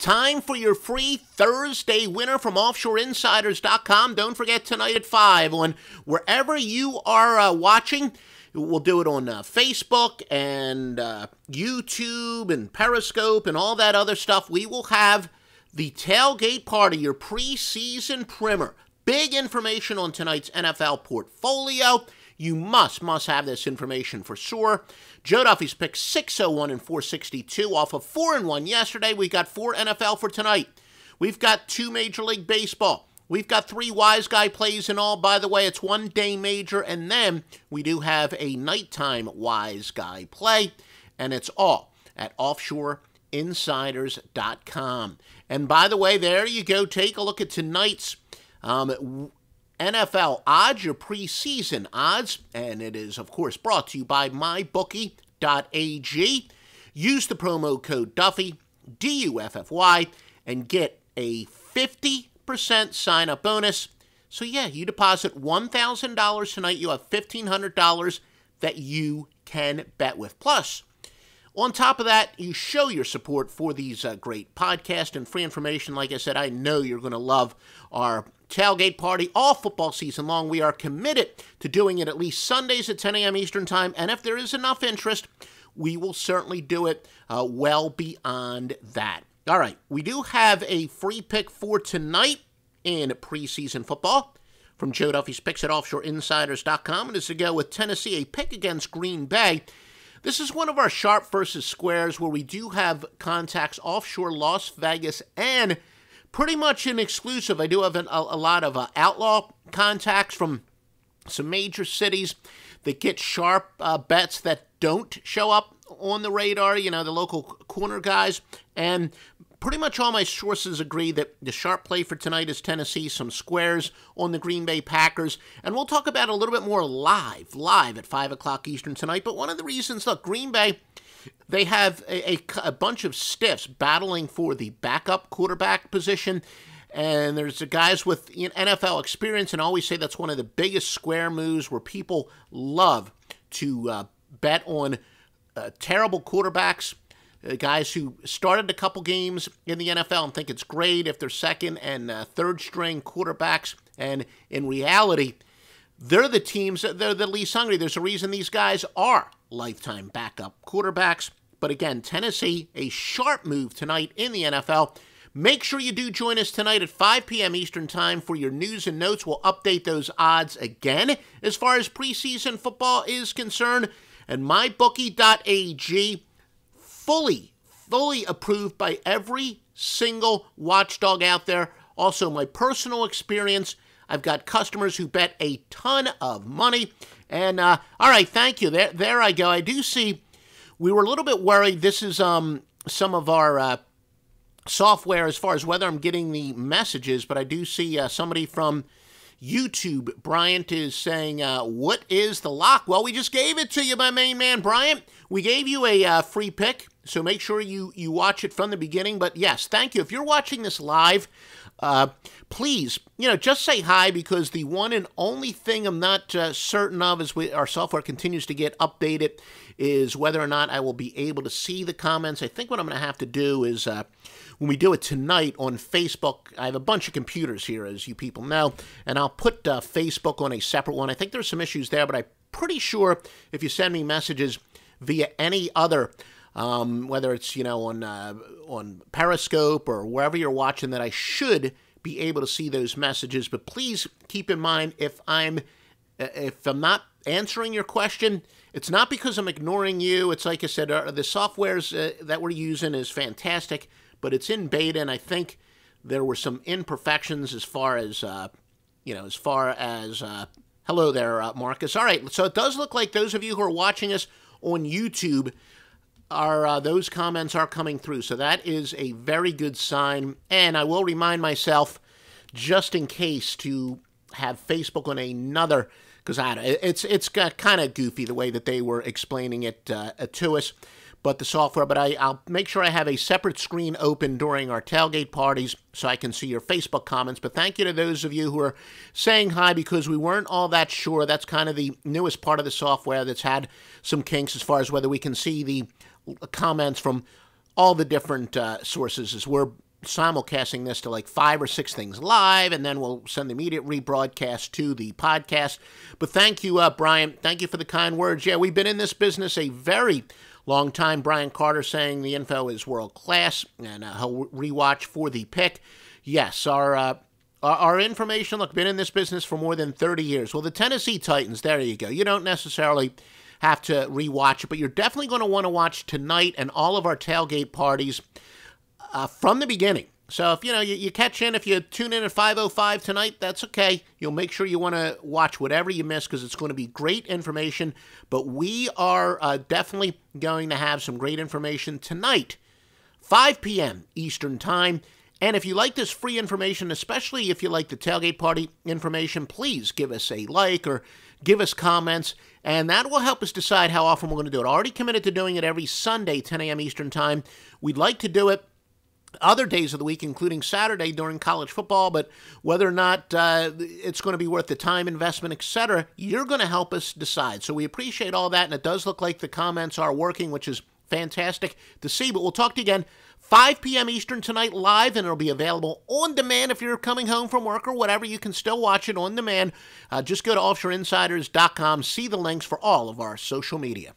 Time for your free Thursday winner from offshoreinsiders.com. Don't forget tonight at 5 on wherever you are watching. We'll do it on Facebook and YouTube and Periscope and all that other stuff. We will have the tailgate party, your preseason primer. Big information on tonight's NFL portfolio. You must have this information for sure. Joe Duffy's picked 601 and 462 off of 4-1 yesterday. We got 4 NFL for tonight. We've got 2 Major League Baseball. We've got 3 wise guy plays in all. By the way, it's 1 day major, and then we do have a nighttime wise guy play, and it's all at offshoreinsiders.com. And by the way, there you go. Take a look at tonight's NFL odds, your preseason odds, and it is, of course, brought to you by mybookie.ag. Use the promo code Duffy, D-U-F-F-Y, and get a 50% sign-up bonus. So, yeah, you deposit $1,000 tonight. You have $1,500 that you can bet with. Plus, on top of that, you show your support for these great podcasts and free information. Like I said, I know you're going to love our tailgate party all football season long. We are committed to doing it at least Sundays at 10 a.m. Eastern Time, and if there is enough interest, we will certainly do it well beyond that. All right, we do have a free pick for tonight in preseason football from Joe Duffy's picks at offshoreinsiders.com. It is to go with Tennessee, a pick against Green Bay. This is one of our sharp versus squares where we do have contacts offshore Las Vegas and pretty much an exclusive. I do have a lot of outlaw contacts from some major cities that get sharp bets that don't show up on the radar, you know, the local corner guys. And pretty much all my sources agree that the sharp play for tonight is Tennessee, some squares on the Green Bay Packers. And we'll talk about it a little bit more live at 5 o'clock Eastern tonight. But one of the reasons, look, Green Bay, they have a bunch of stiffs battling for the backup quarterback position. And there's the guys with NFL experience, and I always say that's one of the biggest square moves where people love to bet on terrible quarterbacks, guys who started a couple games in the NFL and think it's great if they're second and third string quarterbacks. And in reality, they're the teams, they're the least hungry. There's a reason these guys are lifetime backup quarterbacks. But again, Tennessee, a sharp move tonight in the NFL. Make sure you do join us tonight at 5 p.m. Eastern Time for your news and notes. We'll update those odds again as far as preseason football is concerned. And mybookie.ag, fully approved by every single watchdog out there. Also, my personal experience, I've got customers who bet a ton of money. And, all right, thank you. There I go. I do see we were a little bit worried. This is some of our software as far as whether I'm getting the messages, but I do see somebody from YouTube, Bryant, is saying, what is the lock? Well, we just gave it to you, my main man, Bryant. We gave you a free pick, so make sure you watch it from the beginning. But yes, thank you. If you're watching this live, please, just say hi, because the one and only thing I'm not certain of as our software continues to get updated is whether or not I will be able to see the comments. I think what I'm going to have to do is when we do it tonight on Facebook, I have a bunch of computers here, as you people know, and I'll put Facebook on a separate one. I think there's some issues there, but I'm pretty sure if you send me messages via any other, whether it's, on Periscope or wherever you're watching, that I should be able to see those messages. But please keep in mind, if I'm not answering your question, it's not because I'm ignoring you. It's like I said, the softwares that we're using is fantastic, but it's in beta, and I think there were some imperfections as far as, hello there, Marcus. All right, so it does look like those of you who are watching us on YouTube, those comments are coming through, so that is a very good sign. And I will remind myself, just in case, to have Facebook on another, because it's got kind of goofy the way that they were explaining it to us, but the software. But I'll make sure I have a separate screen open during our tailgate parties so I can see your Facebook comments. But thank you to those of you who are saying hi, because we weren't all that sure. That's kind of the newest part of the software that's had some kinks as far as whether we can see the comments from all the different sources, as we're simulcasting this to like 5 or 6 things live, and then we'll send the immediate rebroadcast to the podcast. But thank you, Brian. Thank you for the kind words. Yeah, we've been in this business a very long time. Brian Carter saying the info is world class, and he'll rewatch for the pick. Yes, our information, look, been in this business for more than 30 years. Well, the Tennessee Titans, there you go. You don't necessarily have to rewatch it, but you're definitely going to want to watch tonight and all of our tailgate parties from the beginning. So if you catch in, if you tune in at 5:05 tonight, that's okay. You'll make sure you want to watch whatever you miss because it's going to be great information. But we are definitely going to have some great information tonight, 5 p.m. Eastern Time. And if you like this free information, especially if you like the tailgate party information, please give us a like or give us comments, and that will help us decide how often we're going to do it. Already committed to doing it every Sunday, 10 a.m. Eastern Time. We'd like to do it other days of the week, including Saturday during college football, but whether or not it's going to be worth the time investment, etc., you're going to help us decide. So we appreciate all that, and it does look like the comments are working, which is fantastic to see. But we'll talk to you again 5 p.m. Eastern tonight live, and it'll be available on demand if you're coming home from work or whatever. You can still watch it on demand. Just go to offshoreinsiders.com, see the links for all of our social media.